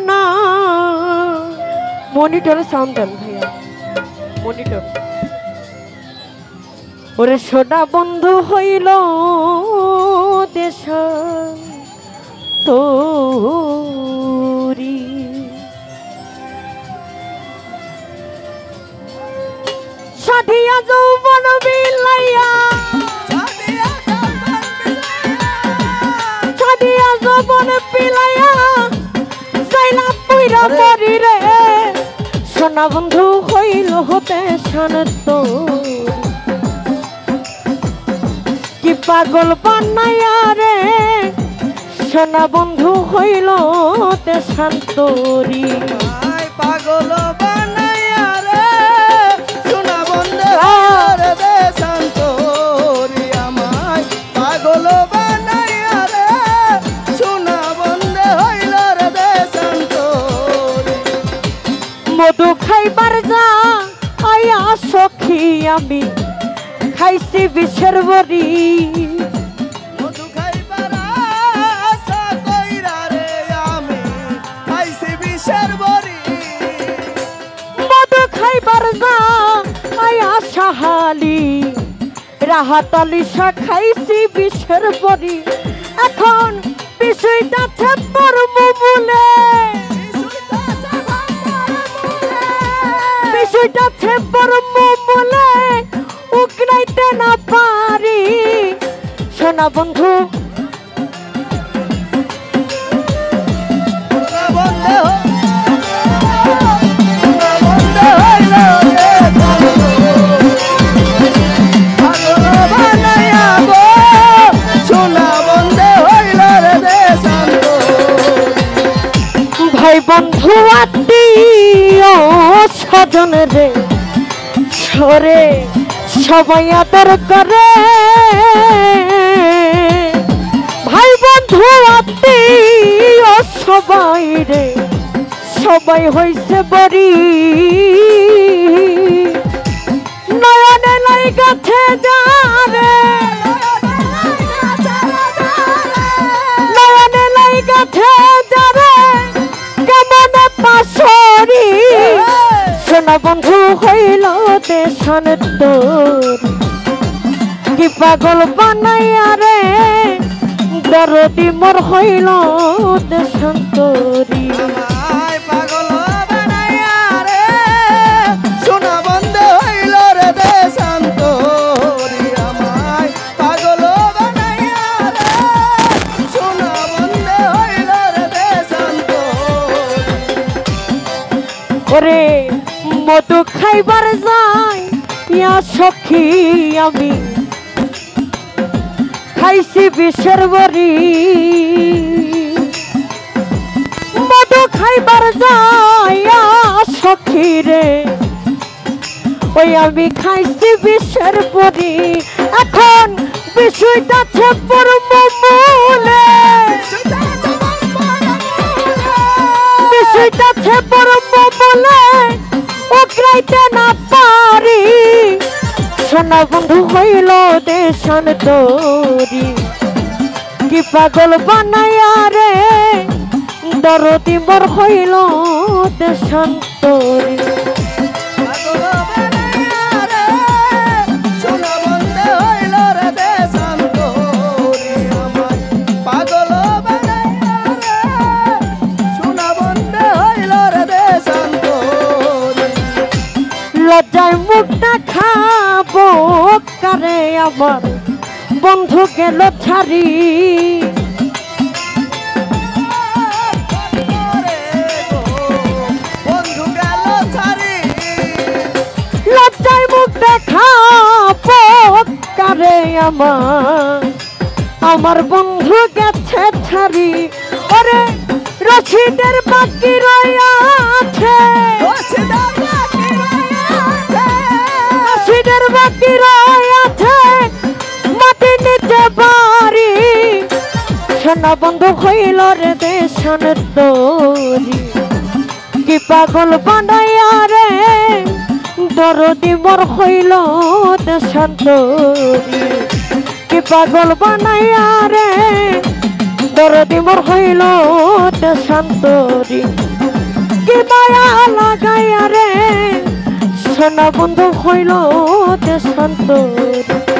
না monitor sound দেন ভাইয়া monitor ওরে সোনা বন্ধু হইল দেশান্তরী সাধিয়া যৌবন বিলাইয়া সাধিয়া যৌবন বিলাইয়া যাইলাম পুইরা মরি রে সোনা বন্ধু হইল দেশান্তরী কি পাগল বানাইয়া রে সোনা বন্ধু হইল দেশান্তরী পাগল বানাইয়া রে সোনা বন্ধু হইল দেশান্তরী আমায় পাগল বানাইয়া রে সোনা বন্ধু হইল দেশান্তরী মধু খাইবার যা আয়া সখী আমি খাইছি বিষের বড়ি মধু খাইবার আশা কইরা রে আমি খাইছি বিষের বড়ি মধু খাইবার যা আয়া সাহালি রাহাতালি শা খাইছি বিষের বড়ি এখন বিষয়টা ছেপর মুমুলে বিষয়টা ছেপর মুমুলে উগরাইতে না পারি সোনা বন্ধু ভাই বন্ধু আত্মীয় স্বজন রে সরে সবাই আদর করে ভাই বন্ধু আত্মীয় সবাই রে সবাই হইছে বড়ি নয়নে লাই গাছে যারে নয়নে লাই গাছে যারে কেমন পাশরি সোনা বন্ধু হইল দেশান্তরী কি পাগল বানাইয়া রে দরদি মোর হইল দেশান্তরী পাগল বানাইয়া রে সোনা বন্ধু হইল রে দেশান্তরী আমায় পাগল বানাইয়া রে সোনা বন্ধু হইল রে দেশান্তরী ওরে মধু খাইবার যাই ইয়া সখী আমি খাইছি বিষের বড়ি মধু খাইবার যাই ইয়া সখী রে ওই আমি খাইছি বিষের বড়ি এখন বিষয়টা ছেপর মুমুলে বিষয়টা ছেপর মুমুলে উগরাইতে না পারি সোনা বন্ধু হইল দেশান্তরী কি পাগল বানাইয়া রে দরদি মোর হইল দেশান্তরী পাগল বানাইয়া রে সোনা বন্ধু হইল রে দেশান্তরী আমায় পাগল বানাইয়া রে সোনা বন্ধু হইল রে দেশান্তরী লজ্জায় মুখটা খাবো কারে আমার বন্ধু গেল ছাড়ি বন্ধু গেল ছাড়ি লজ্জায় মুখ দেখাবো কারে আমার বন্ধু গেছে ছাড়ি ওরে রশিদের বাকি রয়াছে রশিদের বাকি রয়াছে মাটি নিচে বাড়ি সোনা বন্ধু হইল রে দেশান্তরী কি পাগল বানাইয়া রে দরদি মোর হইল দেশান্তরী কি পাগল বানাইয়া রে দরদি মোর হইল দেশান্তরী কি মায়া লাগাইয়া রে সোনা বন্ধু হইল দেশান্তরী